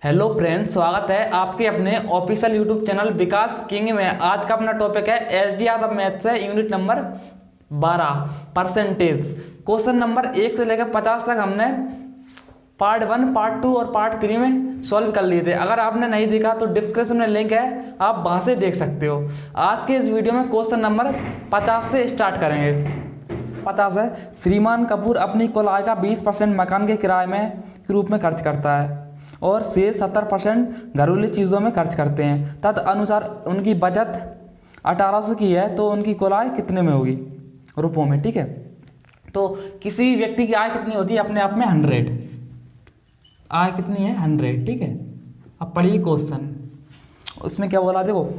Hello friends, स्वागत है आपके अपने ऑफिशियल यूट्यूब चैनल विकास किंग में। आज का अपना टॉपिक है एसडी यादव मैथ्स है, unit number 12 percentage. Question number 1 से लेकर 50 तक हमने पार्ट 1, पार्ट 2 और पार्ट 3 में सॉल्व कर लिए थे। अगर आपने नहीं देखा तो डिस्क्रिप्शन में लिंक है, आप वहाँ से देख सकते हो। आज के इस वीडियो में क्वेश्चन नंबर 50 से स्टार्ट करेंगे। 50 है, श्रीमान कपूर अपनी कुल आय का 20% मकान के किराए में के रूप में खर्च करता है और शेष 70% घरेलू चीज़ों में खर्च करते हैं। तद अनुसार उनकी बचत 1800 की है, तो उनकी कुल आय कितने में होगी रुपयों में। ठीक है, तो किसी भी व्यक्ति की आय कितनी होती है अपने आप में 100। आय कितनी है 100। ठीक है, अब पढ़िए क्वेश्चन। उसमें क्या बोला, देखो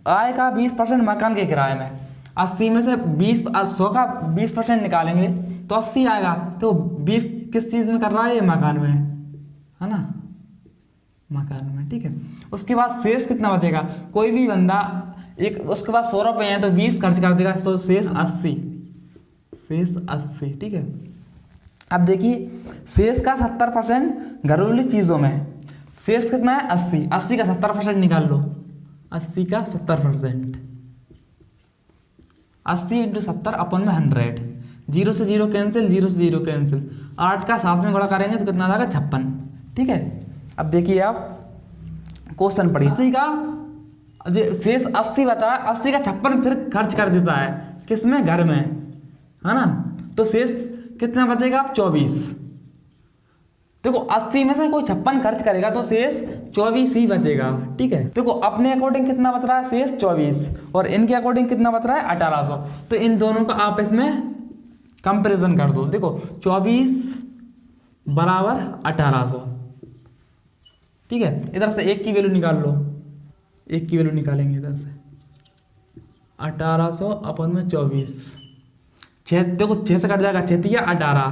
आय का 20% मकान के किराए में, 80 में से 100 का 20% निकालेंगे तो 80 आएगा। तो 20 किस चीज़ में कर रहा है, ये मकान में है ना, मकान में। ठीक है, उसके बाद शेष कितना बचेगा। कोई भी बंदा एक उसके पास 100 रुपये हैं तो 20 खर्च कर देगा, तो शेष 80। शेष 80। ठीक है, अब देखिए शेष का 70% घरेलू चीज़ों में। शेष कितना है 80। 80 का 70% निकाल लो। 80 का 70%, 80 × 70 अपन में 100। 0 से 0 कैंसिल, 0 से 0 कैंसिल। 8 का 7 में गुणा करेंगे तो कितना आ जाएगा 56। ठीक है, अब देखिए आप क्वेश्चन पढ़िए। 80 का शेष 80 बचा है, 80 का 56 फिर खर्च कर देता है किसमें, घर में, है ना। तो शेष कितना बचेगा आप 24। देखो 80 में से कोई 56 खर्च करेगा तो शेष 24 ही बचेगा। ठीक है, देखो अपने अकॉर्डिंग कितना बच रहा है, शेष 24, और इनके अकॉर्डिंग कितना बच रहा है 1800। तो इन दोनों का आप इसमें कंपैरिजन कर दो। देखो 24 बराबर 1800। ठीक है, इधर से 1 की वैल्यू निकाल लो। 1 की वैल्यू निकालेंगे इधर से, 1800 अपन में 24। 6, देखो 6 से कट जाएगा, 6 या 18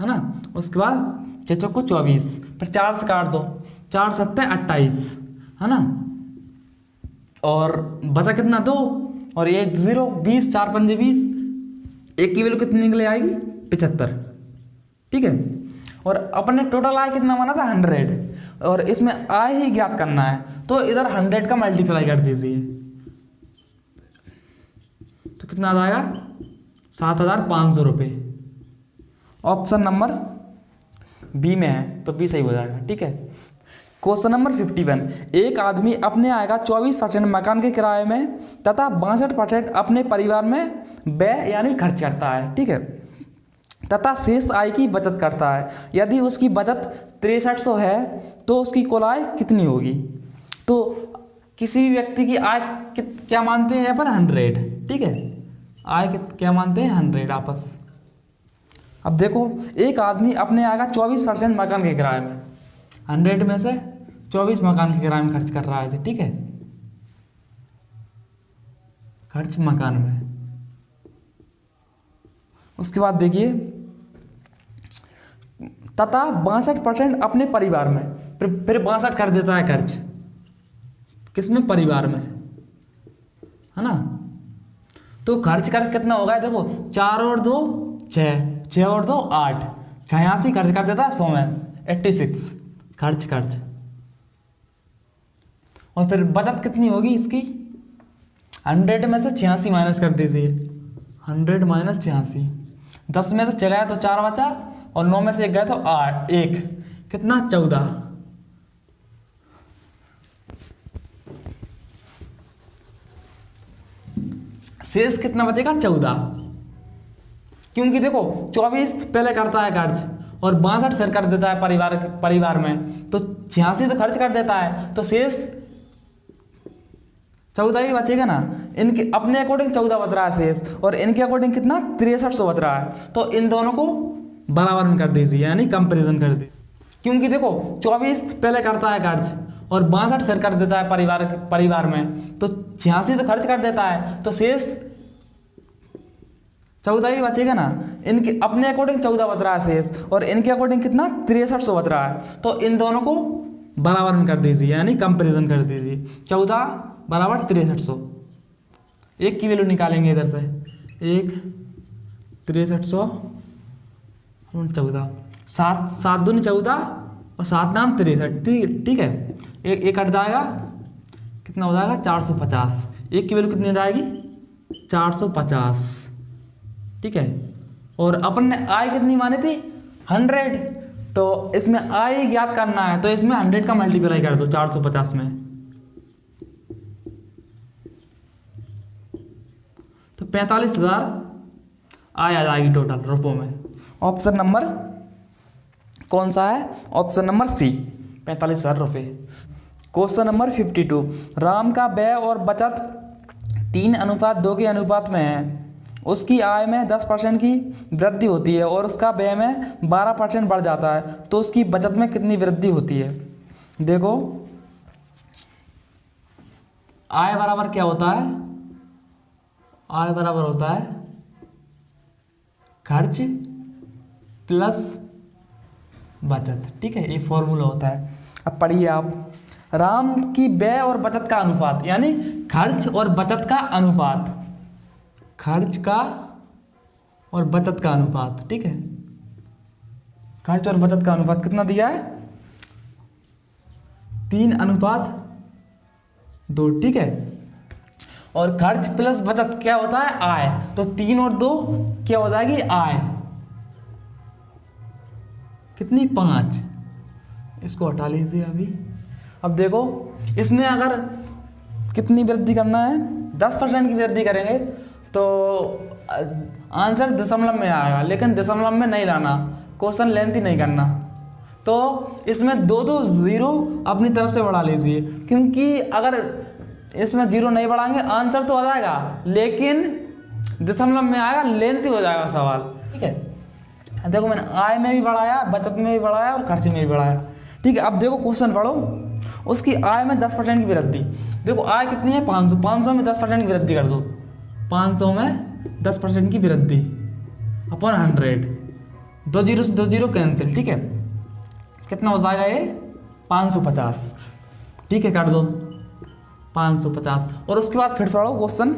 है ना। उसके बाद 6 चौको 24, फिर 4 से काट दो, 4 7 28 है ना। और बचा कितना 2 और 1 0, 20, 4 5 20। 1 की वैल्यू कितनी निकले आएगी 75। ठीक है, और अपने टोटल आय कितना माना था 100, और इसमें आय ही ज्ञात करना है तो इधर 100 का मल्टीप्लाई कर दीजिए तो कितना आ जाएगा 7500 रुपये। ऑप्शन नंबर बी में है तो बी सही हो जाएगा। ठीक है, क्वेश्चन नंबर 51। एक आदमी अपने आय का 24% मकान के किराए में तथा 62% अपने परिवार में व्यय यानी खर्च करता है। ठीक है, तथा शेष आय की बचत करता है। यदि उसकी बचत 6300 है तो उसकी कुल आय कितनी होगी। तो किसी भी व्यक्ति की आय क्या मानते हैं यहाँ पर 100। ठीक है, आय क्या मानते हैं 100 आपस। अब देखो एक आदमी अपने आय का 24% मकान के किराए में, 100 में से 24 मकान के किराए में खर्च कर रहा है। ठीक है, खर्च मकान में। उसके बाद देखिए तथा 62% अपने परिवार में, फिर 62 कर देता है खर्च किसमें, परिवार में, है ना। तो खर्च कितना होगा, देखो 4 और 2 6, 6 और 2 8, 86 खर्च कर देता है 100 में 86 खर्च। और फिर बचत कितनी होगी इसकी, 100 में से 86 माइनस कर दीजिए। 100 माइनस 86, 10 में से 6 गया तो 4 बचा, और 9 में से 1 गया तो 8, 1 कितना 14। शेष कितना बचेगा 14, क्योंकि देखो 24 पहले करता है खर्च और 62 फिर कर देता है परिवार में, तो 86 तो खर्च कर देता है, तो शेष 14 ही बचेगा ना। इनके अपने अकॉर्डिंग 14 बच रहा है शेष, और इनके अकॉर्डिंग कितना 6300 बच रहा है। तो इन दोनों को बराबर में कर दीजिए यानी कंपैरिजन कर दीजिए, क्योंकि देखो 24 पहले करता है खर्च और 62 फिर कर देता है परिवार में, तो 86 तो खर्च कर देता है, तो शेष 14 ही बचेगा ना। इनके अपने अकॉर्डिंग 14 बच रहा है शेष, और इनके अकॉर्डिंग कितना 6300 बच रहा है। तो इन दोनों को बराबर में कर दीजिए यानी कंपैरिजन कर दीजिए। 14 बराबर 6300। 1 की वैल्यू निकालेंगे इधर से, 1 6300 14, 7 7 दूनी 14, और 7 नाम 63, ठीक है। एक कट जाएगा, कितना हो जाएगा 450। एक की वैल्यू कितनी हो जाएगी 450, ठीक है। और अपन ने आई कितनी मानी थी 100, तो इसमें आई ज्ञात करना है, तो इसमें 100 का मल्टीप्लाई कर दो 450 में, तो 45,000 आय आ जाएगी टोटल रुपयों में। ऑप्शन नंबर कौन सा है, ऑप्शन नंबर सी, 45,000 रुपये। क्वेश्चन नंबर 52, राम का व्यय और बचत 3:2 के अनुपात में है। उसकी आय में 10% की वृद्धि होती है और उसका व्यय में 12% बढ़ जाता है, तो उसकी बचत में कितनी वृद्धि होती है। देखो आय बराबर क्या होता है, आय बराबर होता है खर्च प्लस बचत, ठीक है, ये फॉर्मूला होता है। अब पढ़िए आप, राम की व्यय और बचत का अनुपात, यानी खर्च और बचत का अनुपात, खर्च का और बचत का अनुपात, ठीक है। खर्च और बचत का अनुपात कितना दिया है 3:2, ठीक है। और खर्च प्लस बचत क्या होता है आय, तो 3 और 2 क्या हो जाएगी आय, कितनी 5, इसको हटा लीजिए अभी। अब देखो इसमें अगर कितनी वृद्धि करना है 10% की वृद्धि करेंगे तो आंसर दशमलव में आएगा, लेकिन दशमलव में नहीं लाना, क्वेश्चन लेंथी नहीं करना, तो इसमें 2 जीरो अपनी तरफ से बढ़ा लीजिए, क्योंकि अगर इसमें जीरो नहीं बढ़ाएंगे आंसर तो आ जाएगा लेकिन दशमलव में आएगा, लेंथी हो जाएगा सवाल, ठीक है। देखो मैंने आय में भी बढ़ाया, बचत में भी बढ़ाया और खर्च में भी बढ़ाया, ठीक है। अब देखो क्वेश्चन पढ़ो, उसकी आय में 10% की वृद्धि। देखो आय कितनी है 500, 500 में 10% की वृद्धि कर दो, 500 में 10% की वृद्धि अपॉन 100, 2 जीरो से 2 जीरो कैंसिल, ठीक है। कितना हो जाएगा ये 550, ठीक है, काट दो 550। और उसके बाद फिर पढ़ो क्वेश्चन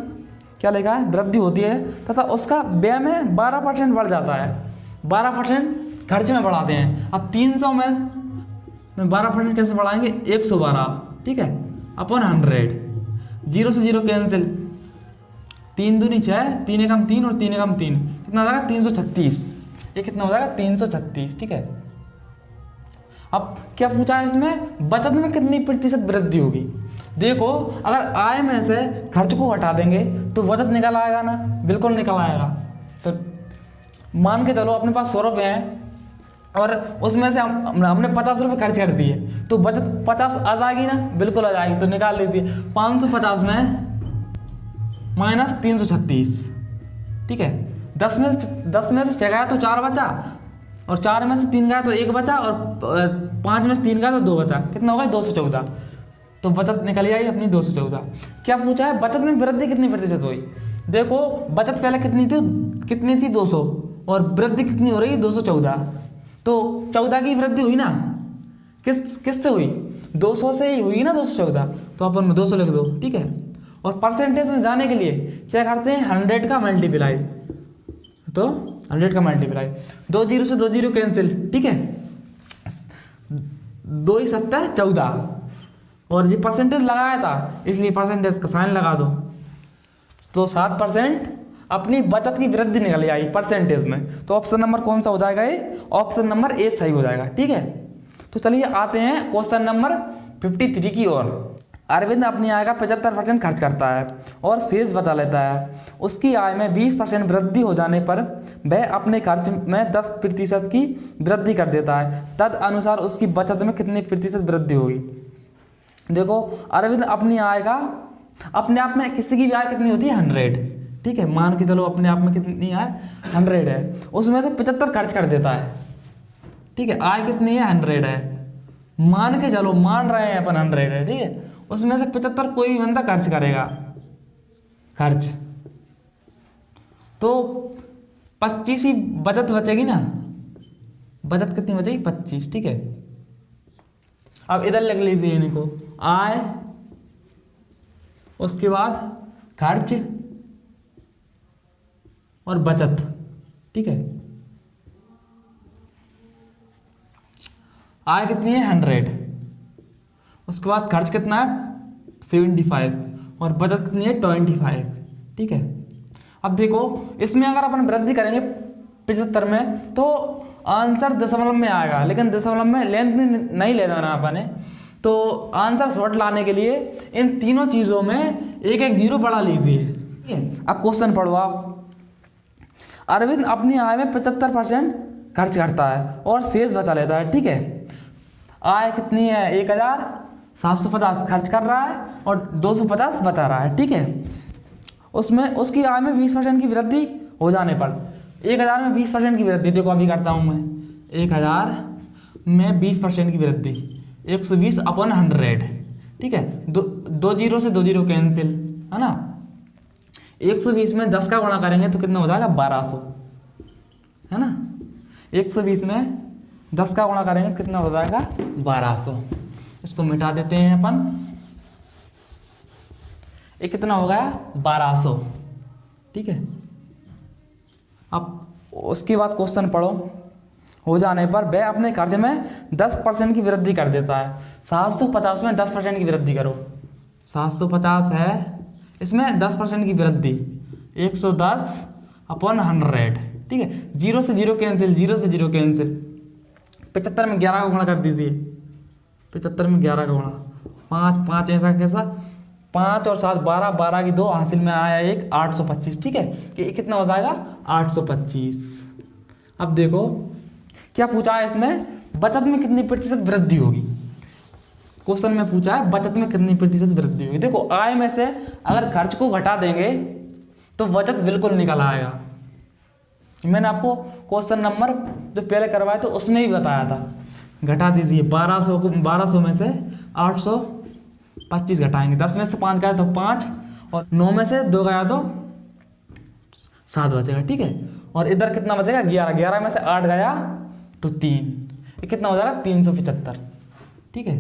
क्या लिखा है, वृद्धि होती है तथा उसका व्यय में 12% बढ़ जाता है, 12% खर्च में बढ़ाते हैं। अब 300 में 12% कैसे बढ़ाएंगे 112, ठीक है, अपॉन 100, 0 से 0 कैंसिल, 3 दूनी 6, 3 एकम 3 और 3 एकम 3, कितना हो जाएगा 336, ये कितना हो जाएगा 336, ठीक है। अब क्या पूछा है इसमें, बचत में कितनी प्रतिशत वृद्धि होगी। देखो अगर आय में से खर्च को हटा देंगे तो बचत निकल आएगा ना, बिल्कुल निकल आएगा। तो मान के चलो अपने पास 100 रुपये हैं और उसमें से हमने 50 रुपये खर्च कर दिए, तो बचत 50 आ जाएगी ना, बिल्कुल आ जाएगी। तो निकाल लीजिए 550 में माइनस 336, ठीक है। 10 में से 6 गया तो 4 बचा, और 4 में से 3 गया तो 1 बचा, और 5 में से 3 गया तो 2 बचा, कितना होगा 214। तो बचत निकल आई अपनी 214। क्या पूछा है, बचत में वृद्धि कितनी प्रतिशत हुई। देखो बचत पहले कितनी थी 200, और वृद्धि कितनी हो रही है 214, तो 14 की वृद्धि हुई ना, किससे हुई 200 से ही हुई ना 214, तो अपन 200 लिख दो, ठीक है। और परसेंटेज में जाने के लिए क्या करते हैं 100 का मल्टीप्लाई, तो 100 का मल्टीप्लाई, 2 जीरो से 2 जीरो कैंसिल, ठीक है, 2 ही 7 14, और ये परसेंटेज लगाया था इसलिए परसेंटेज का साइन लगा दो, तो 7% अपनी बचत की वृद्धि निकल आई परसेंटेज में। तो ऑप्शन नंबर कौन सा हो जाएगा, ये ऑप्शन नंबर ए सही हो जाएगा, ठीक है। तो चलिए आते हैं क्वेश्चन नंबर 53 की ओर। अरविंद अपनी आय का 75% खर्च करता है और शेष बचा लेता है। उसकी आय में 20% वृद्धि हो जाने पर वह अपने खर्च में 10% की वृद्धि कर देता है, तद अनुसार उसकी बचत में कितनी प्रतिशत वृद्धि होगी। देखो अरविंद अपनी आय का, अपने आप में किसी की भी आय कितनी होती है 100, ठीक है, मान के चलो अपने आप में कितनी आय 100 है, उसमें से 75 खर्च कर देता है, ठीक है। आय कितनी है 100 है, मान के चलो, मान रहे हैं अपन 100 है, ठीक है, उसमें से 75 कोई भी बंदा खर्च करेगा, खर्च, तो 25 ही बचत बचेगी ना, बचत कितनी बचेगी 25, ठीक है। अब इधर लिख लीजिए इनको, आय उसके बाद खर्च और बचत, ठीक है। आय कितनी है 100, उसके बाद खर्च कितना है 75 और बचत कितनी है 25। ठीक है, अब देखो इसमें अगर अपन वृद्धि करेंगे 75 में तो आंसर दशमलव में आएगा, लेकिन दशमलव में लेंथ नहीं ले जाना अपने। तो आंसर शॉर्ट लाने के लिए इन तीनों चीज़ों में एक एक जीरो बढ़ा लीजिए। ठीक है, अब क्वेश्चन पढ़ो आप। अरविंद अपनी आय में 75% खर्च करता है और शेष बचा लेता है। ठीक है, आय कितनी है 1750 खर्च कर रहा है और 250 बचा रहा है। ठीक है, उसमें उसकी आय में 20% की वृद्धि हो जाने पर 1000 में 20% की वृद्धि, देखो अभी करता हूँ मैं, 1000 में 20% की वृद्धि 120/100। ठीक है, दो जीरो से दो जीरो कैंसिल, है ना। 120 में 10 का गुणा करेंगे तो कितना हो जाएगा 1200, है ना। 120 में 10 का गुणा करेंगे तो कितना हो जाएगा 1200। इसको मिटा देते हैं अपन, ये कितना हो गया 1200। ठीक है, अब उसके बाद क्वेश्चन पढ़ो। हो जाने पर वह अपने कर्ज में 10% की वृद्धि कर देता है। 750 में 10% की वृद्धि करो, 750 है, इसमें 10% की वृद्धि 110/100। ठीक है, जीरो से जीरो कैंसिल, जीरो से जीरो कैंसिल। 75 में 11 का गुणा कर दीजिए, 75 में 11 का गुणा, 5 5 ऐसा कैसा, 5 और 7 12, 12 की 2 हासिल में आया 1, 825। ठीक है, कि कितना हो जाएगा 825। अब देखो क्या पूछा है इसमें, बचत में कितनी प्रतिशत वृद्धि होगी। क्वेश्चन में पूछा है बचत में कितनी प्रतिशत वृद्धि होगी। देखो आय में से अगर खर्च को घटा देंगे तो बचत बिल्कुल निकल आएगा। मैंने आपको क्वेश्चन नंबर जो पहले करवाया तो उसमें भी बताया था। घटा दीजिए 1200 में से 825 घटाएंगे, 10 में से 5 गया तो 5 और 9 में से 2 गया तो 7 बचेगा। ठीक है, और इधर कितना बचेगा 11, 11 में से 8 गया तो 3, ये कितना हो जाएगा 375। ठीक है,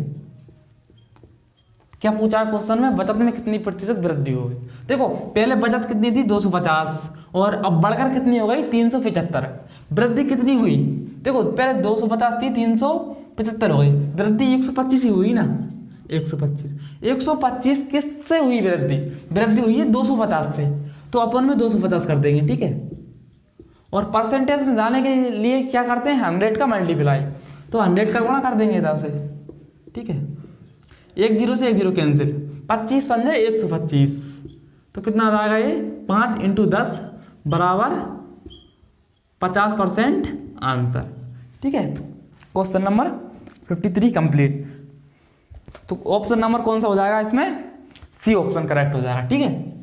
क्या पूछा क्वेश्चन में, बचत में कितनी प्रतिशत वृद्धि होगी। देखो पहले बचत कितनी थी 250 और अब बढ़कर कितनी हो गई 375। वृद्धि कितनी हुई, देखो पहले 250 थी 375 हो गई, वृद्धि 125 ही हुई ना, 125 किससे हुई वृद्धि, वृद्धि हुई है 250 से, तो अपन में 250 कर देंगे। ठीक है, और परसेंटेज में जाने के लिए क्या करते हैं 100 का मल्टीप्लाई, तो 100 का गुणा कर देंगे इधर से। ठीक है, एक जीरो से एक जीरो कैंसिल, 25 पंजे 125, तो कितना आ जाएगा ये 5 × 10 बराबर 50% आंसर। ठीक है, क्वेश्चन नंबर 53 कंप्लीट। तो ऑप्शन नंबर कौन सा हो जाएगा इसमें, सी ऑप्शन करेक्ट हो जाएगा। ठीक है,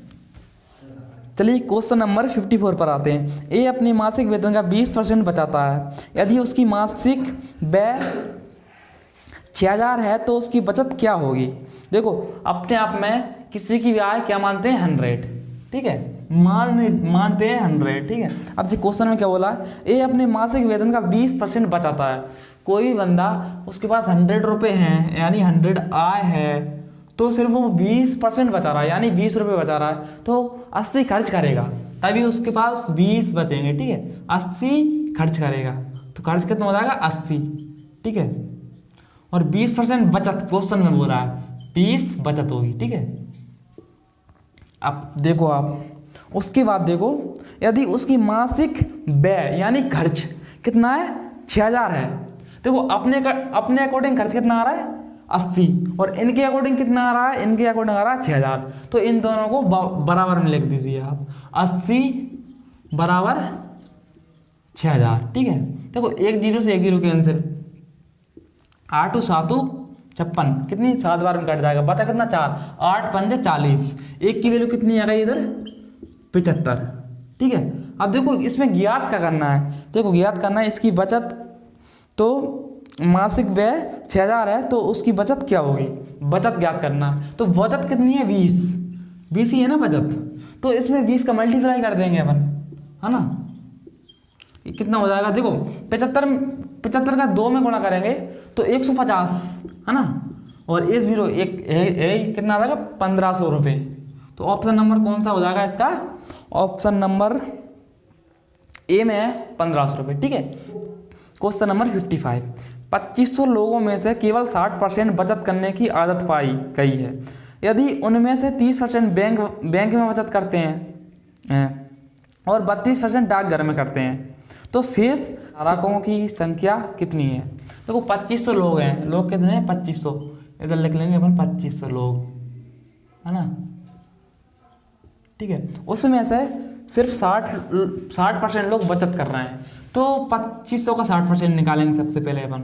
चलिए क्वेश्चन नंबर 54 पर आते हैं। ए अपनी मासिक वेतन का 20% बचाता है। यदि उसकी मासिक व्यय 6000 है तो उसकी बचत क्या होगी। देखो अपने आप में किसी की आय क्या मानते हैं 100। ठीक है, मानते हैं 100। ठीक है, अब जी क्वेश्चन में क्या बोला है, ए अपने मासिक वेतन का 20% बचाता है। कोई भी बंदा उसके पास 100 रुपये हैं यानी 100 आय है तो सिर्फ वो 20% बचा रहा है यानी 20 रुपये बचा रहा है, तो 80 खर्च करेगा तभी उसके पास 20 बचेंगे। ठीक है, 80 खर्च करेगा तो खर्च कितना हो जाएगा 80। ठीक है, और 20% बचत क्वेश्चन में बोल रहा है 20 बचत होगी। ठीक है, अब देखो आप उसके बाद देखो, यदि उसकी मासिक व्यय यानी खर्च कितना है 6000 है, देखो अपने अकॉर्डिंग खर्च कितना आ रहा है 80 और इनके अकॉर्डिंग कितना आ रहा है, इनके अकॉर्डिंग आ रहा है 6000, तो इन दोनों को बराबर में लिख दीजिए आप, 80 बराबर 6000। ठीक है, देखो एक जीरो से एक जीरो कैंसिल, 8 7 56, कितनी 7 बार में कट जाएगा, बचा कितना 4, 8 पंजे 40, एक की वैल्यू कितनी आ गई इधर 75। ठीक है, अब देखो इसमें ज्ञात क्या करना है, देखो ज्ञात करना है इसकी बचत, तो मासिक व्यय 6000 है तो उसकी बचत क्या होगी, बचत ज्ञात करना, तो बचत कितनी है 20 ही है ना बचत, तो इसमें 20 का मल्टीप्लाई कर देंगे अपन, है ना। कितना हो जाएगा, देखो 75 का 2 में गुणा करेंगे तो 150 है ना, और ये जीरो एक कितना आ जाएगा 1500 रुपये। तो ऑप्शन नंबर कौन सा हो जाएगा इसका, ऑप्शन नंबर ए में है 1500 रुपये। ठीक है, क्वेश्चन नंबर 55। 2500 लोगों में से केवल 60% बचत करने की आदत पाई गई है। यदि उनमें से 30% बैंक में बचत करते हैं और 32% डाकघर में करते हैं तो शेष ग्राहकों की संख्या कितनी है। देखो 2500 लोग हैं, लोग कितने हैं 2500, इधर लिख लेंगे अपन 2500 लोग, है ना, ठीक है। उसमें से सिर्फ 60% लोग बचत कर रहे हैं, तो 2500 का 60% निकालेंगे सबसे पहले अपन।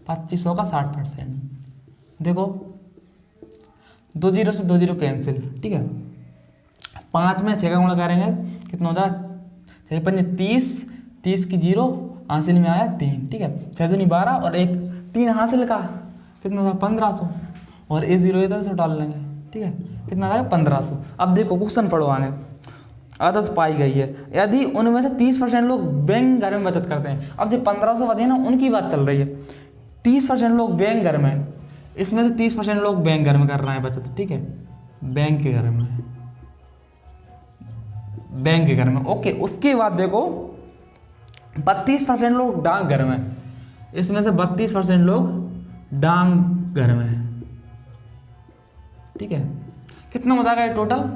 2500 का 60%, देखो 2 जीरो से 2 जीरो कैंसिल, ठीक है। 5 में 6 का गुणा करेंगे कितना होता है, 6 पंजे 30 की जीरो हासिल में आया 3, ठीक है। 6 दूनी 12 और 1 3 हासिल का कितना था 1500, और ये जीरो इधर से डाल लेंगे, ठीक है, कितना आएगा 1500। अब देखो क्वेश्चन पढ़ो आगे, आदत पाई गई है यदि उनमें से 30% लोग बैंक घर में बचत करते हैं। अब जो 1500 बचे ना उनकी बात चल रही है, 30% लोग बैंक घर में, इसमें से 30% लोग बैंक घर में कर रहे हैं बचत, ठीक है, बैंक के घर में, बैंक के घर में, ओके। उसके बाद देखो 32% लोग डाक घर में, इसमें से 32% लोग डाक घर में, ठीक है। कितना हो जाएगा टोटल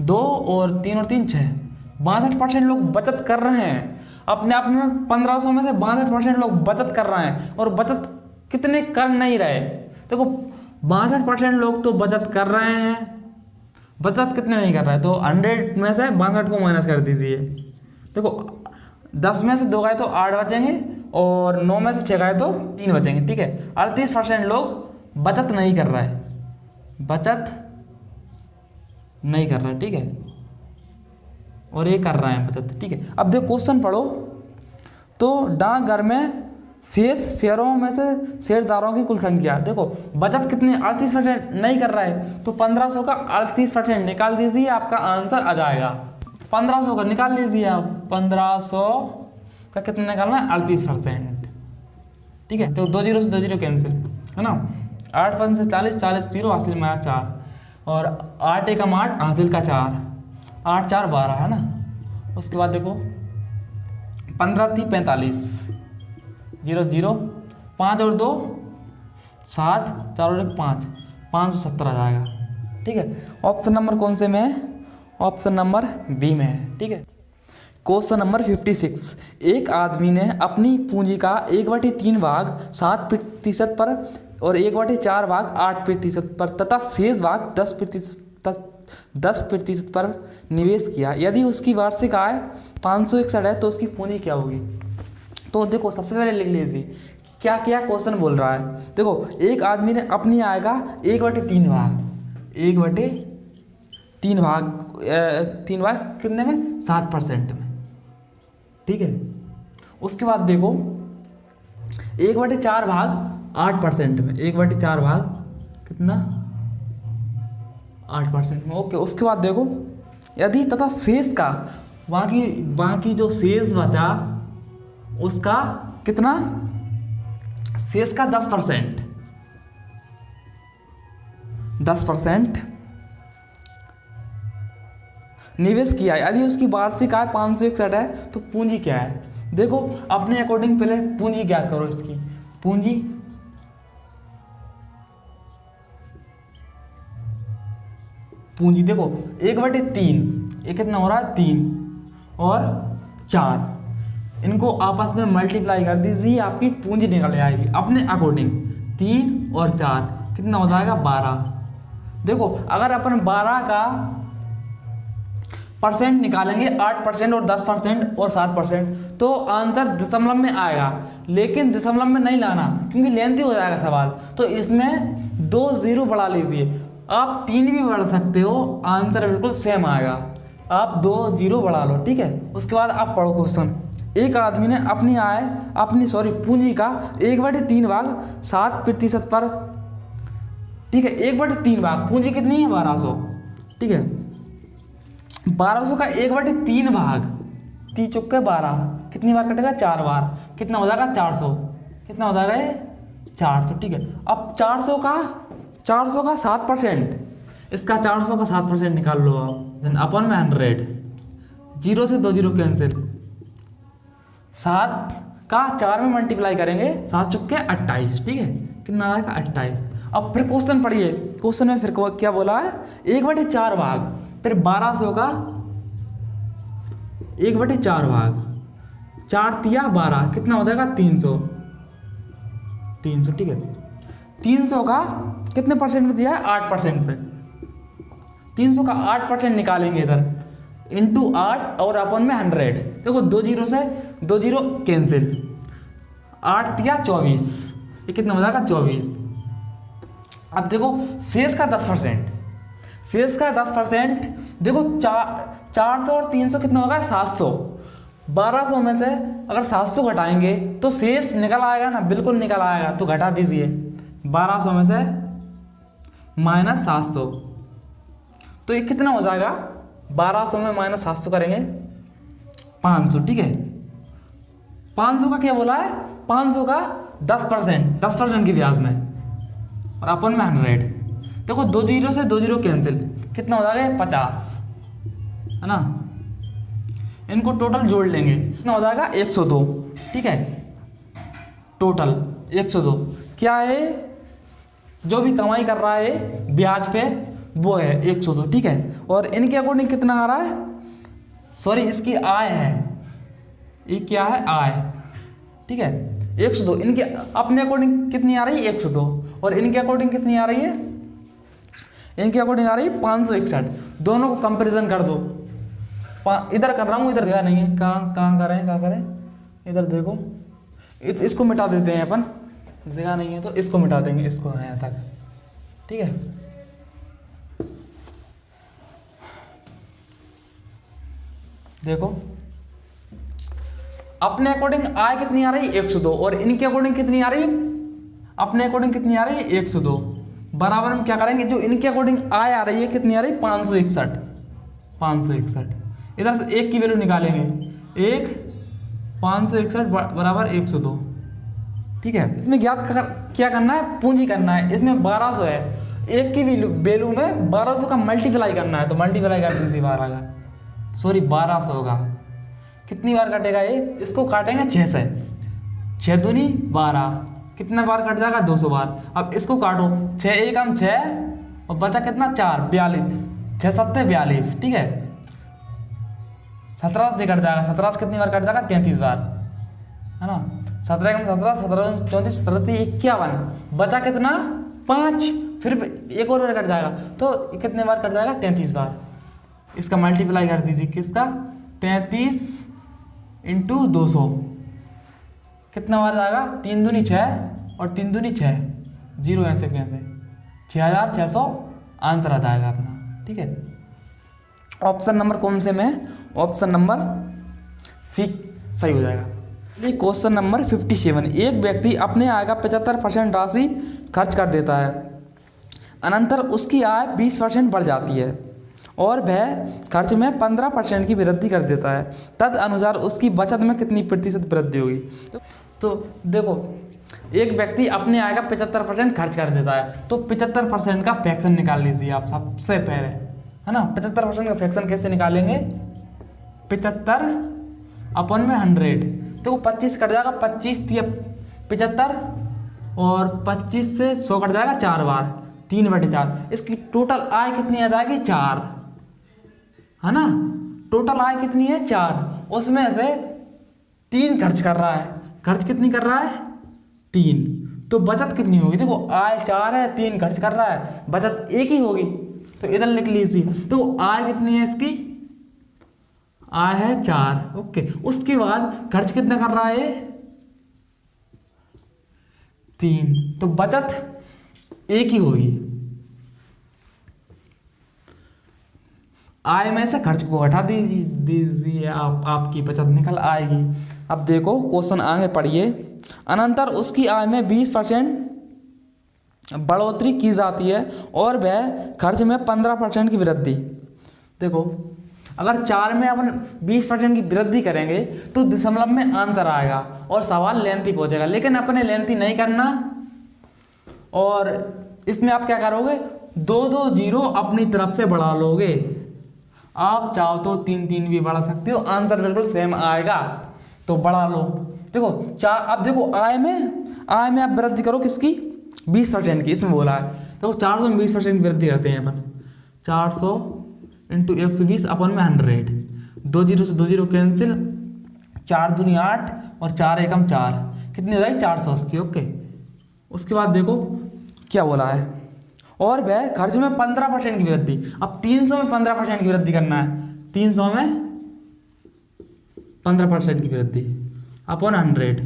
2 और 3 और 3 6, 62% लोग बचत कर रहे हैं अपने आप में। 1500 में से 62% लोग बचत कर रहे हैं, और बचत कितने कर नहीं रहे। देखो 62% लोग तो बचत कर रहे हैं, बचत कितने नहीं कर रहे हैं, तो 100 में से 62 को माइनस कर दीजिए। देखो 10 में से 2 गए तो 8 बचेंगे, और 9 में से 6 गए तो 3 बचेंगे, ठीक है। 38% लोग बचत नहीं कर रहे हैं, बचत नहीं कर रहा है, ठीक है, और ये कर रहा है बचत, ठीक है। अब देखो क्वेश्चन पढ़ो, तो डाकघर में शेष शेयरों में से शेयरदारों की कुल संख्या, देखो बचत कितनी 38% नहीं कर रहा है, तो 1500 का 38% निकाल दीजिए, आपका आंसर आ जाएगा। 1500 का निकाल लीजिए आप, 1500 का कितना निकालना है 38%, ठीक है। तो 2 जीरो से 2 जीरो कैंसिल, है ना, 8 5 से 40, 40 जीरो हासिल में आया 4, और 8 1 8 हासिल का 4, 8 4 12, है ना। उसके बाद देखो 15 थी 45, 0 0, 5 और 2 7, 4 और 1 5, 570 आ जाएगा, ठीक है। ऑप्शन नंबर कौन से में है, ऑप्शन नंबर बी में है, ठीक है। क्वेश्चन नंबर 56, एक आदमी ने अपनी पूंजी का 1/3 भाग 7% पर और 1/4 भाग 8% पर तथा शेष भाग 10% पर निवेश किया। यदि उसकी वार्षिक आय 561 है तो उसकी पूंजी क्या होगी। तो देखो सबसे पहले लिख लीजिए क्या क्या क्वेश्चन बोल रहा है। देखो एक आदमी ने अपनी आय का 1/3 भाग, 1/3 भाग कितने में 7% में, ठीक है। उसके बाद देखो 1/4 भाग 8% में, 1/4 भाग कितना 8% में, ओके। उसके बाद देखो यदि तथा शेष का बाकी जो शेष बचा उसका कितना, शेष का 10% निवेश किया है। यदि उसकी वार्षिक आय 561 है तो पूंजी क्या है। देखो अपने अकॉर्डिंग पहले पूंजी ज्ञात करो इसकी। पूंजी देखो 1/3, ये कितना हो रहा है 3 और 4, इनको आपस में मल्टीप्लाई कर दीजिए, आपकी पूंजी निकल आएगी अपने अकॉर्डिंग। 3 और 4 कितना हो जाएगा 12। देखो अगर अपन 12 का परसेंट निकालेंगे 8% और 10% और 7%, तो आंसर दशमलव में आएगा, लेकिन दशमलव में नहीं लाना क्योंकि लेंथी हो जाएगा सवाल। तो इसमें 2 जीरो बढ़ा लीजिए, आप 3 भी बढ़ा सकते हो, आंसर बिल्कुल सेम आएगा। आप 2 जीरो बढ़ा लो, ठीक है। उसके बाद आप पढ़ो क्वेश्चन। एक आदमी ने पूंजी का 1/3 भाग 7% पर, ठीक है। 1/3 भाग पूंजी कितनी है 1200, ठीक है। 1200 का 1/3 भाग 3 चौके 12, कितनी बार कटेगा 4 बार, कितना हो जाएगा 400, कितना हो जाएगा ये 400, ठीक है। अब 400 का 7%, इसका 400 का 7% निकाल लो आप, अपन में 100, 0 से 2 जीरो कैंसिल, 7 का 4 में मल्टीप्लाई करेंगे, 7 चुके 28, ठीक है, कितना आएगा 28। अब फिर क्वेश्चन पढ़िए, क्वेश्चन में फिर क्या बोला है, 1/4 भाग, फिर 1200 का 1/4 भाग, 4 तिया 12, कितना हो जाएगा 300, ठीक है। 300 का कितने परसेंट पे दिया है, 8% पे, 300 का 8% निकालेंगे इधर, इंटू 8 और अपन में 100, देखो 2 जीरो से 2 जीरो कैंसिल, 8 तिया 24, ये कितना हो जाएगा 24। अब देखो शेष का 10%, शेष का 10%, देखो 400 और 300 कितना होगा 700, 1200 में से अगर 700 घटाएंगे तो शेष निकल आएगा ना, बिल्कुल निकल आएगा, तो घटा दीजिए 1200 में से माइनस 700, तो ये कितना हो जाएगा, 1200 में माइनस 700 करेंगे 500, ठीक है। 500 का क्या बोला है, 500 का 10% की ब्याज में, और अपन में 100, देखो 2 जीरो से 2 जीरो कैंसिल, कितना हो जाएगा 50, है ना। इनको टोटल जोड़ लेंगे, कितना हो जाएगा 102, ठीक है, टोटल 102 क्या है, जो भी कमाई कर रहा है ब्याज पे वो है 102, ठीक है। और इनके अकॉर्डिंग कितना आ रहा है, सॉरी इसकी आय है, ये क्या है आय, ठीक है 102, इनके अपने अकॉर्डिंग कितनी आ रही है 102, और इनके अकॉर्डिंग कितनी आ रही है, इनके अकॉर्डिंग आ रही है 561, दोनों को कंपैरिजन कर दो, इधर कर रहा हूँ, इधर गया नहीं है, कहाँ करें, इधर देखो, इसको मिटा देते हैं अपन, जगह नहीं है तो इसको मिटा देंगे, इसको यहाँ तक, ठीक है। देखो अपने अकॉर्डिंग आय कितनी आ रही है 102, और इनके अकॉर्डिंग कितनी आ रही है, अपने अकॉर्डिंग कितनी आ रही है 102, बराबर हम क्या करेंगे, जो इनके अकॉर्डिंग आय आ रही है कितनी आ रही है 561, इधर से एक की वैल्यू निकालेंगे, 561 बराबर 102, ठीक है। इसमें ज्ञात क्या करना है, पूंजी करना है, इसमें 1200 है, एक की वैल्यू में 1200 का मल्टीप्लाई करना है, तो मल्टीप्लाई कर दीजिए 1200 होगा, कितनी बार कटेगा ये, इसको काटेंगे 6 से, 6 दूनी 12, कितना बार कट जाएगा 200 बार। अब इसको काटो, 6 एक हम 6 और बचा कितना 4, 42, 6 सत्ते 42, ठीक है। 17 से कट जाएगा, 17 से कितनी बार कट जाएगा 33 बार, है ना। 17 कम 17, 17 34, 37 51, बचा कितना 5, फिर एक और कट जाएगा, तो कितने बार कट जाएगा 33 बार। इसका मल्टीप्लाई कर दीजिए, किसका 33 इंटू 200, कितना बार जाएगा 3 दूनी 6 और 3 दूनी 6, जीरो ऐसे कैसे 6600 आंसर आ जाएगा अपना, ठीक है। ऑप्शन नंबर कौन से में, ऑप्शन नंबर सी सही हो जाएगा। ये क्वेश्चन नंबर 57, एक व्यक्ति अपने आय का 75% राशि खर्च कर देता है, अनंतर उसकी आय 20% बढ़ जाती है और वह खर्च में 15% की वृद्धि कर देता है, तद अनुसार उसकी बचत में कितनी प्रतिशत वृद्धि होगी। तो देखो एक व्यक्ति अपने आय का 75% खर्च कर देता है, तो 75% का फ्रैक्शन निकाल लीजिए आप सबसे पहले, है ना। 75% का फ्रैक्शन कैसे निकालेंगे, 75 अपन में 100, तो 25 कट जाएगा, 25 तिया 75 और 25 से 100 कट जाएगा 4 बार, 3/4, इसकी टोटल आय कितनी आ जाएगी 4, है ना। टोटल आय कितनी है 4, उसमें से 3 खर्च कर रहा है, खर्च कितनी कर रहा है 3, तो बचत कितनी होगी, देखो आय 4 है, 3 खर्च कर रहा है, बचत 1 ही होगी, तो इधर लिख लीजिए। तो आय कितनी है इसकी, आय है 4, ओके। उसके बाद खर्च कितना कर रहा है 3, तो बचत 1 ही होगी। आय में से खर्च को हटा दीजिए आपकी बचत निकल आएगी। अब देखो क्वेश्चन आगे पढ़िए, अनंतर उसकी आय में 20% बढ़ोतरी की जाती है और वह खर्च में 15% की वृद्धि। देखो अगर 4 में अपन 20% की वृद्धि करेंगे तो दशमलव में आंसर आएगा और सवाल लेंथी पहुंचेगा, लेकिन अपने लेंथी नहीं करना, और इसमें आप क्या करोगे, 2 जीरो अपनी तरफ से बढ़ा लोगे, आप चाहो तो 3 भी बढ़ा सकते हो, आंसर बिल्कुल सेम आएगा, तो बढ़ा लो। देखो चार, अब देखो आय में आप वृद्धि करो किसकी, 20% की, इसमें बोला है। देखो 400 में 20% की वृद्धि करते हैं अपन, 400 इंटू 120 अपन में 100, 2 जीरो से 2 जीरो कैंसिल, 4 दूनी 8 और 4 एकम 4, कितनी हो जाएगी 480। ओके, उसके बाद देखो क्या बोला है, और वह खर्च में 15% की वृद्धि। अब 300 में 15% की वृद्धि करना है, 300 में 15% की वृद्धि अपॉन 100।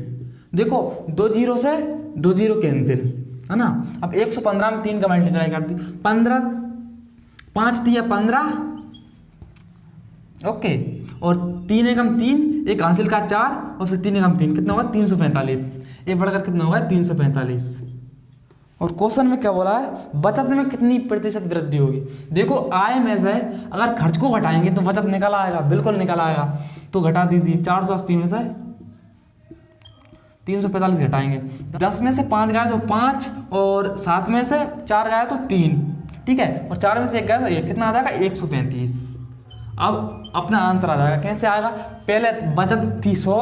देखो 2 जीरो से 2 जीरो कैंसिल, है ना। अब 115 में 3 का मल्टीप्लाई कर दी, 15 5 दिया 15, ओके, और 3 एकम 3, एक हासिल का 4 और फिर 3 एकम 3, कितना होगा 345, ये बढ़कर कितना होगा 345। और क्वेश्चन में क्या बोला है, बचत में कितनी प्रतिशत वृद्धि होगी। देखो आय में से अगर खर्च को घटाएंगे तो बचत निकल आएगा, बिल्कुल निकल आएगा। तो घटा दीजिए, 480 में से 345 घटाएंगे, 10 में से 5 गया तो 5, और 7 में से 4 गया तो 3, ठीक है, और 4 में से 1 गया तो 1, कितना आ जाएगा 135। अब अपना आंसर आ जाएगा, कैसे आएगा, पहले बचत थी 100,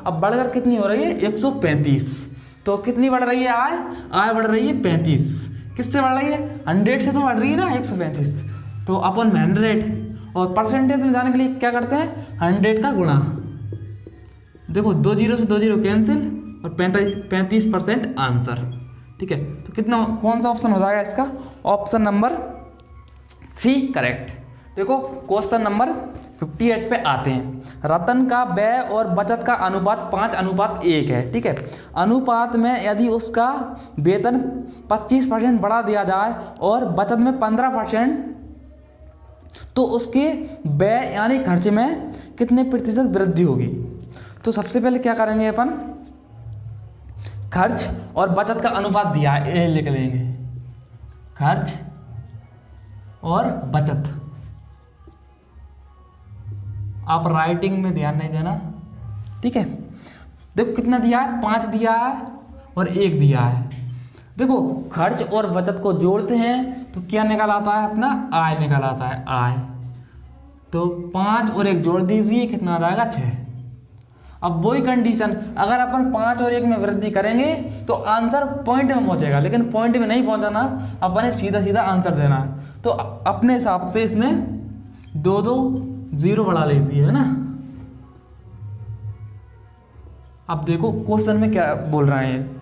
अब बढ़कर कितनी हो रही है 135। तो कितनी बढ़ रही है आय बढ़ रही है 35, किससे बढ़ रही है 100 से तो बढ़ रही है ना 135, तो अपन में 100, और परसेंटेज में जाने के लिए क्या करते हैं 100 का गुणा। देखो 2 जीरो से 2 जीरो कैंसिल और 35% आंसर, ठीक है। तो कितना, कौन सा ऑप्शन हो जाएगा इसका, ऑप्शन नंबर सी करेक्ट। देखो क्वेश्चन नंबर 58 पे आते हैं। रतन का व्यय और बचत का अनुपात 5:1 है, ठीक है। अनुपात में यदि उसका वेतन 25% बढ़ा दिया जाए और बचत में 15%, तो उसके व्यय यानी खर्च में कितने प्रतिशत वृद्धि होगी। तो सबसे पहले क्या करेंगे अपन, खर्च और बचत का अनुपात दिया है, ये लिख लेंगे, खर्च और बचत। आप राइटिंग में ध्यान नहीं देना, ठीक है। देखो कितना दिया है, 5 दिया है और 1 दिया है। देखो खर्च और बचत को जोड़ते हैं तो क्या निकल आता है, अपना आय निकल आता है, आय। तो 5 और 1 जोड़ दीजिए, कितना आ जाएगा 6। अब वही कंडीशन, अगर अपन 5 और 1 में वृद्धि करेंगे तो आंसर पॉइंट में पहुंचेगा, लेकिन पॉइंट में नहीं पहुंचाना, अपन सीधा सीधा आंसर देना है। तो अपने हिसाब से इसमें 2 0 बढ़ा लीजिए, है ना। अब देखो क्वेश्चन में क्या बोल रहे हैं,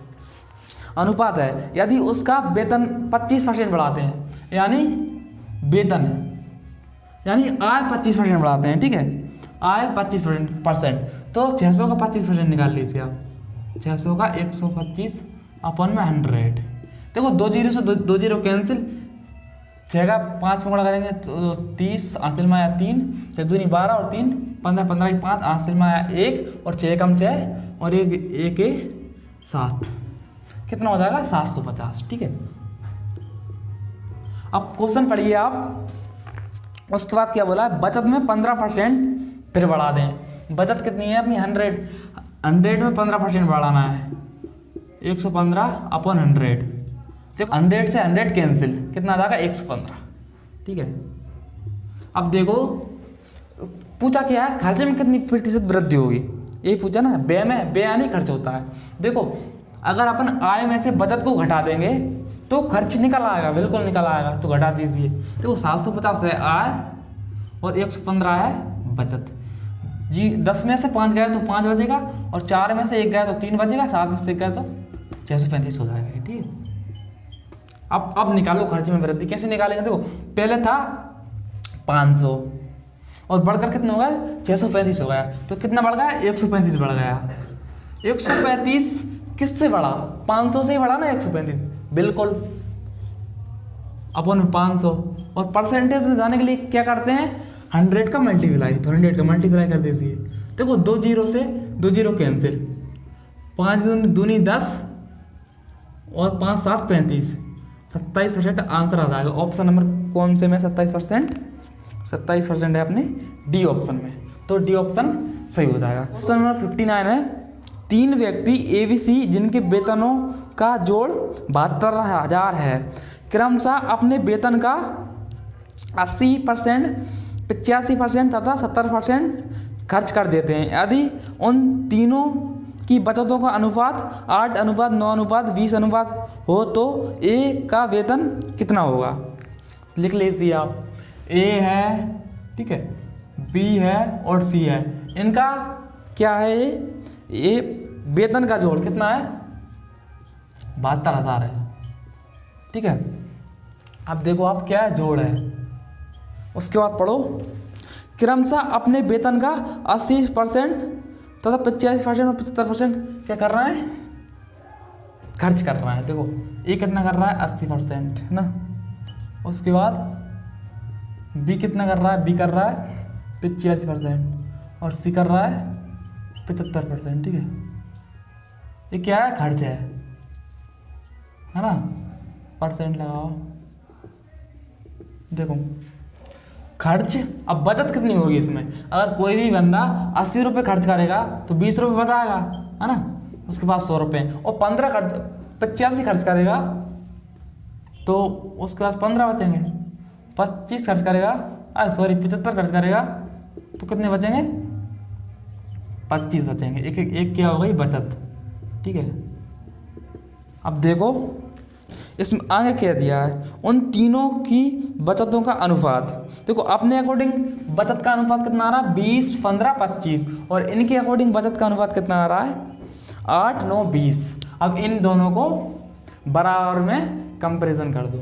अनुपात है, यदि उसका वेतन 25% बढ़ाते हैं, यानी वेतन यानी आय 25% बढ़ाते हैं, ठीक है, आय 25%, तो 600 का 25% निकाल लीजिए आप, 600 का 125 अपन में 100। देखो 2 जीरो से 2 जीरो कैंसिल, 6 का 5 में गुणा करेंगे तो 30, हासिल में आया 3, 6 दूनी 12 और 3 15, 15 की 5, हासिल में आया 1 और 6 कम 6 और 1 7, कितना हो जाएगा 750, ठीक है। अब क्वेश्चन पढ़िए आप, उसके बाद क्या बोला है, बचत में 15% फिर बढ़ा दें। बचत कितनी है अपनी 100 में 15% बढ़ाना है, 115 अपॉन 100। देखो 100 से 100 कैंसिल, कितना आ जाएगा 115, ठीक है। अब देखो पूछा क्या है, खर्चे में कितनी प्रतिशत वृद्धि होगी, ये पूछा ना, व्यय में, व्यय यानी खर्च होता है। देखो अगर अपन आय में से बचत को घटा देंगे तो खर्च निकल आएगा, बिल्कुल निकल आएगा, तो घटा दीजिए। देखो 750 है आय और 115 है बचत जी। 10 में से 5 गया तो 5 बचेगा, और 4 में से 1 गया तो 3 बचेगा, 7 में से 1 गया तो 635 हो जाएगा, ठीक है। अब निकालो खर्च में वृद्धि, कैसे निकालेंगे, देखो पहले था 500 और बढ़कर कितना हो गया 635 हो गया, तो कितना बढ़ गया 135 बढ़ गया। 135 किससे बढ़ा, 500 से ही बढ़ा ना 135, बिल्कुल अपन 500। और परसेंटेज में जाने के लिए क्या करते हैं, 100 का मल्टीप्लाई, तो 100 का मल्टीप्लाई कर दीजिए। देखो 2 जीरो से 2 जीरो कैंसिल, 5 दूनी 10 और 5 7 35, 27% आंसर आ जाएगा। ऑप्शन नंबर कौन से में 27% है अपने डी ऑप्शन में, तो डी ऑप्शन सही हो जाएगा। क्वेश्चन नंबर 59 है, 3 व्यक्ति ABC जिनके वेतनों का जोड़ 72,000 है, क्रमशः अपने वेतन का 80%, 85% तथा 70% खर्च कर देते हैं। यदि उन तीनों कि बचतों का अनुपात 8:9:20 हो तो ए का वेतन कितना होगा। लिख लीजिए आप, ए है, ठीक है, बी है और सी है, इनका क्या है, ये वेतन का जोड़ कितना है, 72,000 है, ठीक है। अब देखो आप क्या है, जोड़ है। उसके बाद पढ़ो, क्रमशः अपने वेतन का 80% तथा 85% और 75% क्या कर रहा है, खर्च कर रहा है। देखो ये कितना कर रहा है, 80%, है ना। उसके बाद बी कितना कर रहा है, बी कर रहा है 85% और सी कर रहा है 75%, ठीक है। ये क्या है, खर्च है ना। परसेंट लगाओ, देखो खर्च। अब बचत कितनी होगी इसमें, अगर कोई भी बंदा 80 रुपये खर्च करेगा तो 20 रुपये बचाएगा, है ना। उसके बाद 100 रुपये और 85 खर्च करेगा तो उसके बाद 15 बचेंगे। 25 खर्च करेगा, 75 खर्च करेगा तो कितने बचेंगे, 25 बचेंगे। एक क्या हो गई, बचत, ठीक है। अब देखो इसमें आगे क्या दिया है, उन तीनों की बचतों का अनुपात। देखो अपने अकॉर्डिंग बचत का अनुपात कितना आ रहा है, 20, 15, 25 और इनके अकॉर्डिंग बचत का अनुपात कितना आ रहा है, 8, 9, 20। अब इन दोनों को बराबर में कंपैरिजन कर दो,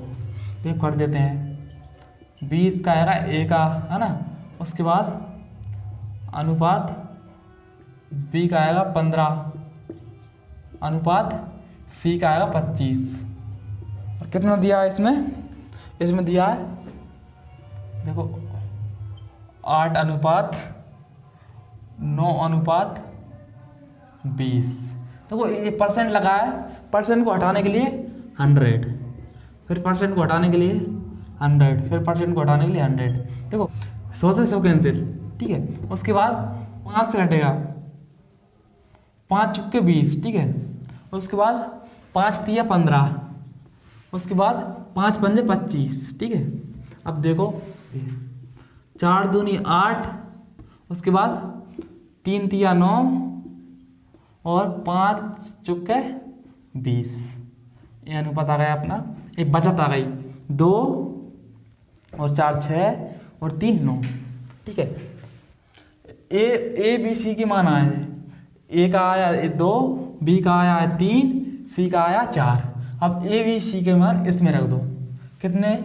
तो कर देते हैं। 20 का आएगा ए का, है ना। उसके बाद अनुपात बी का आएगा 15, अनुपात सी का आएगा 25। और कितना दिया है इसमें दिया है, देखो 8:9:20। देखो ये परसेंट लगा है, परसेंट को हटाने के लिए 100, फिर परसेंट को हटाने के लिए 100, फिर परसेंट को हटाने के लिए 100। देखो 100 से 100 कैंसिल, ठीक है। उसके बाद 5 से हटेगा, 5 चुके 20, ठीक है। उसके बाद 5 तिया 15, उसके बाद 5 पंजे 25, ठीक है। अब देखो 4 दूनी 8, उसके बाद 3 तिया 9 और 5 चुके 20। ये अनुपात आ गया अपना, ये बचत आ गई 2 और 4 6 और 3 9, ठीक है। ए बी सी की मान आए हैं, ए का आया 2, बी का आया 3, सी का आया 4। अब ए बी सी के मान इसमें रख दो, कितने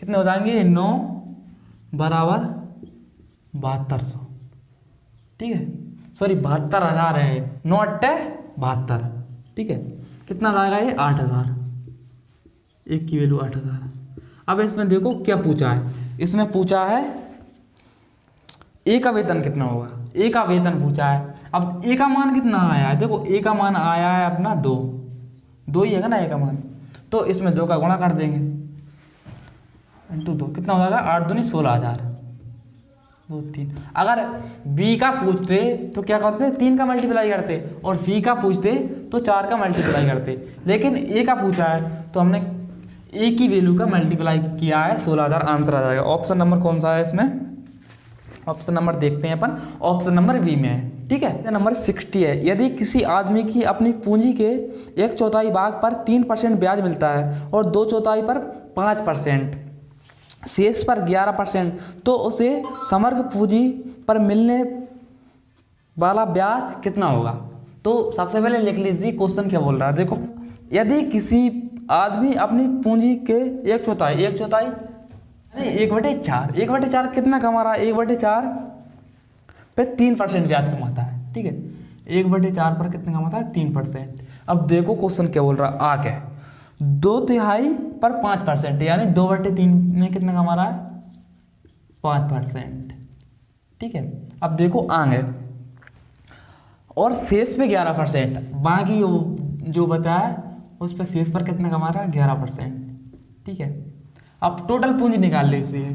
हो जाएंगे, 9 बराबर 7200, ठीक है। सॉरी 72,000 है, 9 8 72, ठीक है। कितना आएगा ये, 8,000, एक की वैल्यू 8,000। अब इसमें देखो क्या पूछा है, इसमें पूछा है ए का वेतन कितना होगा, ए का वेतन पूछा है। अब ए का मान कितना आया है, देखो ए का मान आया है अपना 2 ही है ना ए का मान, तो इसमें 2 का गुणा कर देंगे इंटू 2, कितना हो जाएगा, 8 दूनी 16,000, 2 3। अगर बी का पूछते तो क्या करते, 3 का मल्टीप्लाई करते, और सी का पूछते तो 4 का मल्टीप्लाई करते। लेकिन ए का पूछा है तो हमने ए की वैल्यू का मल्टीप्लाई किया है, 16,000 आंसर आ जाएगा। ऑप्शन नंबर कौन सा है इसमें, ऑप्शन नंबर देखते हैं अपन, ऑप्शन नंबर बी में है, ठीक है। नंबर 60 है, यदि किसी आदमी की अपनी पूंजी के 1/4 भाग पर 3% ब्याज मिलता है और 2/4 पर 5%, शेष पर 11%, तो उसे समग्र पूंजी पर मिलने वाला ब्याज कितना होगा। तो सबसे पहले लिख लीजिए क्वेश्चन क्या बोल रहा है। देखो यदि किसी आदमी अपनी पूंजी के 1/4 नहीं 1/4 कितना कमा रहा है, 1/4 पे 3% ब्याज कमाता है, ठीक है। 1/4 पर कितना कमाता है, 3%। अब देखो क्वेश्चन क्या बोल रहा है, आगे 2/3 पर 5%, यानी 2/3 में कितना कमा रहा है, 5%, ठीक है। अब देखो आगे, और शेष पे 11%, बाकी जो बचा है उस पर शेष पर कितना कमा रहा है, 11%, ठीक है। अब टोटल पूंजी निकाल लीजिए।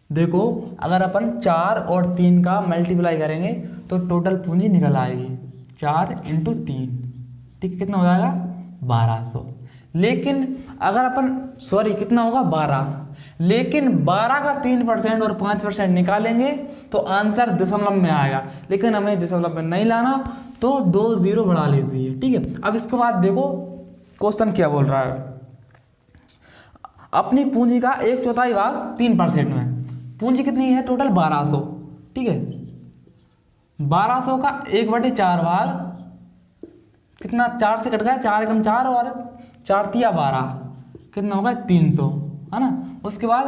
देखो अगर अपन 4 और 3 का मल्टीप्लाई करेंगे तो टोटल पूंजी निकल आएगी, 4 × 3, ठीक है। कितना हो जाएगा, 1200। लेकिन अगर अपन कितना होगा, 12, लेकिन 12 का 3% और 5% निकालेंगे तो आंसर दशमलव में आएगा, लेकिन हमें दशमलव में नहीं लाना, तो 2 0 बढ़ा लीजिए। ठीक है, अब इसके बाद देखो क्वेश्चन क्या बोल रहा है। अपनी पूंजी का 1/4 भाग 3% में, पूंजी कितनी है टोटल 1200। ठीक है, 1200 का 1/4 भाग कितना, 4 से कट गया, 4 एकम 4 और 4 तिया 12, कितना होगा 300, है ना। उसके बाद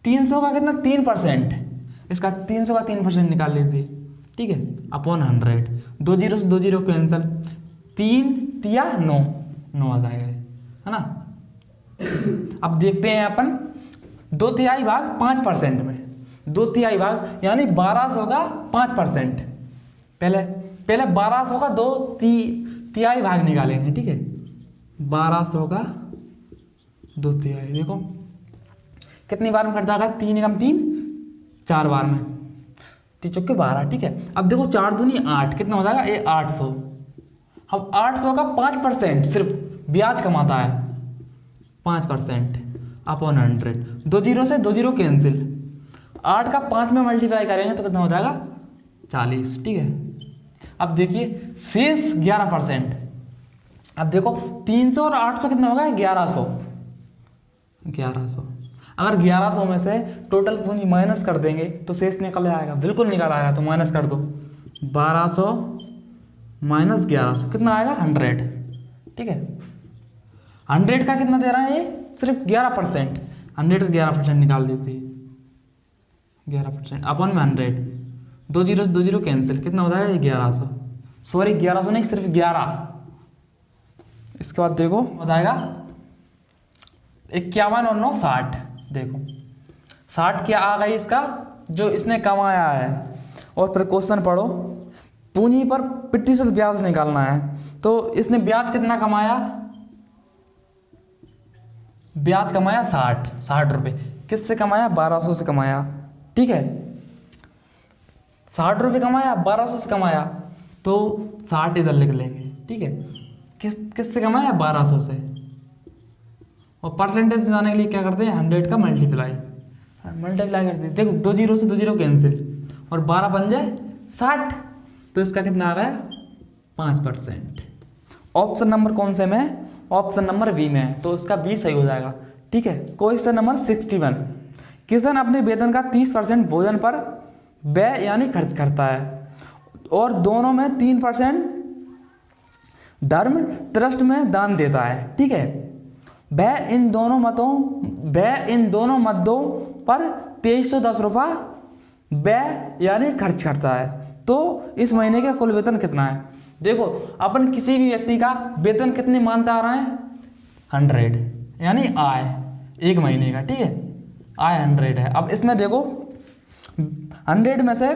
300 का कितना 3%, इसका 300 का 3% निकाल लीजिए। ठीक है, अपॉन 100, 2 0 से 2 0 कैंसिल, 3 तिया 9 आ जाएगा, है ना। अब देखते हैं अपन 2/3 भाग 5% में, 2/3 भाग यानी 1200 का 5%। पहले 1200 का 2/3 भाग निकालेंगे। ठीक है, 1200 का 2/3, देखो कितनी बार में कट जाएगा, 3 एकम 3, 4 बार में, 3 चौके 12। ठीक है, अब देखो 4 दूनी 8, कितना हो जाएगा ये 800। अब 800 का 5% सिर्फ ब्याज कमाता है, 5% अपॉन 100, 2 0 से 2 0 कैंसिल, 8 का 5 में मल्टीप्लाई करेंगे तो कितना हो जाएगा 40। ठीक है, अब देखिए शेष 11%। अब देखो 300 और 800 कितना होगा 1100। अगर 1100 में से टोटल पूंजी माइनस कर देंगे तो शेष निकल आएगा, बिल्कुल निकल आएगा, तो माइनस कर दो, 1200 माइनस 1100 कितना आएगा 100। ठीक है, 100 का कितना दे रहा है ये, सिर्फ 11%, 100 का 11% निकाल दीजिए, 11% अपॉन में 100, 2 0 से 2 0 कैंसिल, कितना हो जाएगा 1100, सॉरी 1100 नहीं, सिर्फ 11। इसके बाद देखो हो जाएगा 51 और 9 60। देखो 60 क्या आ गई इसका, जो इसने कमाया है। और फिर क्वेश्चन पढ़ो, पूंजी पर प्रतिशत ब्याज निकालना है, तो इसने ब्याज कितना कमाया, ब्याज कमाया 60 रुपये। किससे कमाया, 1200 से कमाया। ठीक है, 60 रुपये कमाया, 1200 से कमाया, तो 60 इधर लिख लेंगे। ठीक है, किससे कमाया, 1200 से। और परसेंटेज बनाने के लिए क्या करते हैं, 100 का मल्टीप्लाई करते हैं। देखो 2 0 से 2 0 कैंसिल, और 12 बन जाए 60, तो इसका कितना आ गया 5%। ऑप्शन नंबर कौन से में है, ऑप्शन नंबर बी में है, तो इसका बी सही हो जाएगा। ठीक है, क्वेश्चन नंबर 61, किसान अपने वेतन का 30% भोजन पर व्यय यानी खर्च करता है, और दोनों में 3% धर्म ट्रस्ट में दान देता है। ठीक है, वह इन दोनों मदों पर 2310 रुपये व्यय यानी खर्च करता है, तो इस महीने का कुल वेतन कितना है। देखो अपन किसी भी व्यक्ति का वेतन कितने मानते आ रहे हैं, 100 यानी आय एक महीने का। ठीक है, आय 100 है। अब इसमें देखो 100 में से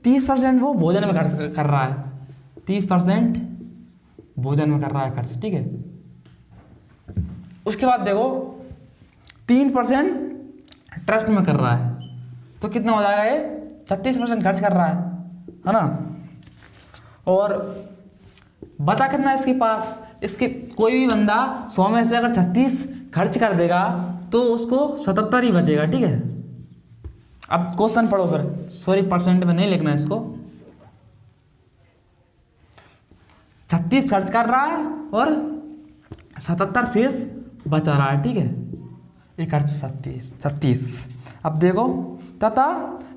30% वो भोजन में खर्च कर रहा है, 30% भोजन में कर रहा है खर्च। ठीक है, उसके बाद देखो 3% ट्रस्ट में कर रहा है, तो कितना हो जाएगा ये 36% खर्च कर रहा है ना। और बचा कितना है इसके पास, इसके कोई भी बंदा 100 में से अगर 36 खर्च कर देगा तो उसको 77 ही बचेगा। ठीक है, अब क्वेश्चन पढ़ो फिर, सॉरी परसेंट में नहीं लिखना है इसको, 36 खर्च कर रहा है और 77 शेष बचा रहा है। ठीक है, ये खर्च 36। अब देखो तथा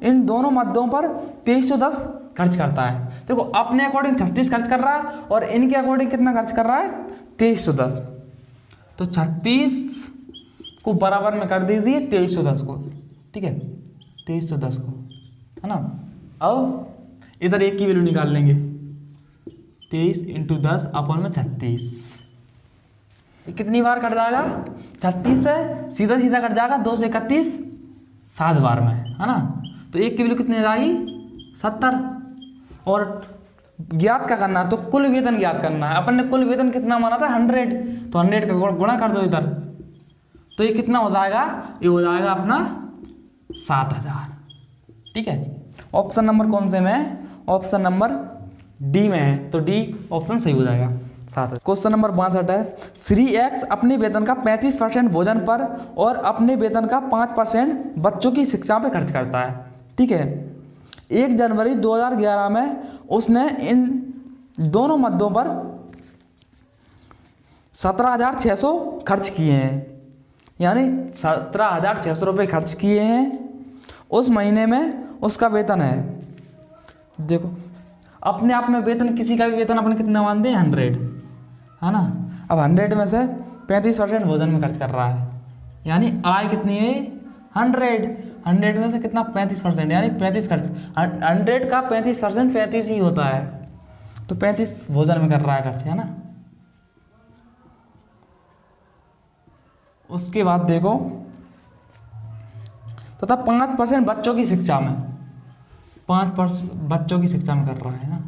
इन दोनों मदों पर 2310 खर्च करता है। देखो अपने अकॉर्डिंग 36 खर्च कर रहा है और इनके अकॉर्डिंग कितना खर्च कर रहा है 2310, तो 36 को बराबर में कर दीजिए 2310 को। ठीक है, 2310 को, है ना। अब इधर एक की वैल्यू निकाल लेंगे, 23 × 10 अपॉन में 36, कितनी बार कट जाएगा 36 से सीधा सीधा कट जाएगा, 2 से 31 7 बार में, है ना। तो एक की वैल्यू कितनी आ जाएगी 70। और ज्ञात क्या करना है, तो कुल वेतन ज्ञात करना है। अपन ने कुल वेतन कितना माना था 100, तो 100 का गुणा कर दो इधर, तो ये कितना हो जाएगा, ये हो जाएगा अपना 7000। ठीक है, ऑप्शन नंबर कौन से में है, ऑप्शन नंबर डी में है, तो डी ऑप्शन सही हो जाएगा 7000। क्वेश्चन नंबर 62 है, श्री एक्स अपने वेतन का 35% भोजन पर और अपने वेतन का 5% बच्चों की शिक्षा पे खर्च करता है। ठीक है, 1 जनवरी 2011 में उसने इन दोनों मद्दों पर 17,600 खर्च किए हैं, यानी 17,600 रुपये खर्च किए हैं। उस महीने में उसका वेतन है, देखो अपने आप में वेतन, किसी का भी वेतन अपन कितना मानते हैं 100, है ना। अब 100 में से 35% भोजन में खर्च कर रहा है, यानी आय कितनी है 100 में से कितना 35%, यानी 35 खर्च। 100 का 35% 35 ही होता है, तो 35 भोजन में कर रहा है खर्च, है ना। उसके बाद देखो तथा 5% बच्चों की शिक्षा में, 5% बच्चों की शिक्षा में कर रहा है ना।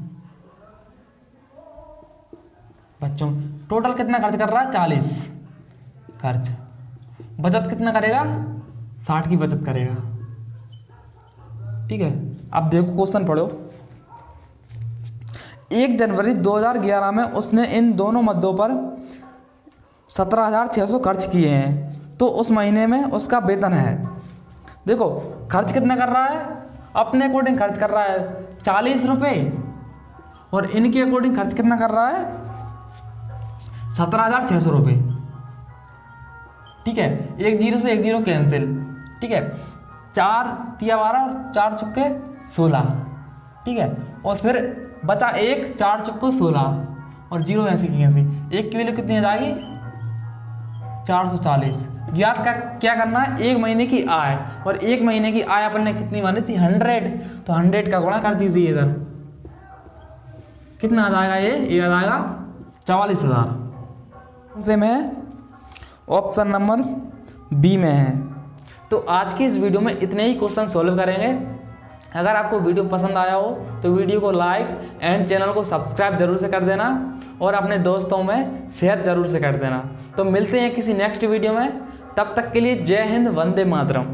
बच्चों टोटल कितना खर्च कर रहा है 40 खर्च। बचत कितना करेगा 60 की बचत करेगा, ठीक है। अब देखो क्वेश्चन पढ़ो। 1 जनवरी 2011 में उसने इन दोनों मद्दों पर 17,600 खर्च किए हैं, तो उस महीने में उसका वेतन है, देखो खर्च कितना कर रहा है, अपने अकॉर्डिंग खर्च कर रहा है 40 रुपये, और इनके अकॉर्डिंग खर्च कितना कर रहा है 17,600 रुपये, ठीक है। 1 जीरो से 1 जीरो कैंसिल, ठीक है। 4 तिया 12 और 4 चुक्के 16, ठीक है। और फिर बचा 1, 4 चुक्को 16 और जीरो ऐसी की ऐसी, 1 की वैल्यू कितनी आ जाएगी 440। ज्ञात का क्या करना है, 1 महीने की आय, और 1 महीने की आय अपन ने कितनी मानी थी 100, तो 100 का गुणा कर दीजिए इधर, कितना आ जाएगा ये आ जाएगा 44,000 से में ऑप्शन नंबर बी में है। तो आज की इस वीडियो में इतने ही क्वेश्चन सॉल्व करेंगे। अगर आपको वीडियो पसंद आया हो तो वीडियो को लाइक एंड चैनल को सब्सक्राइब जरूर से कर देना, और अपने दोस्तों में शेयर जरूर से कर देना। तो मिलते हैं किसी नेक्स्ट वीडियो में, तब तक के लिए जय हिंद, वंदे मातरम।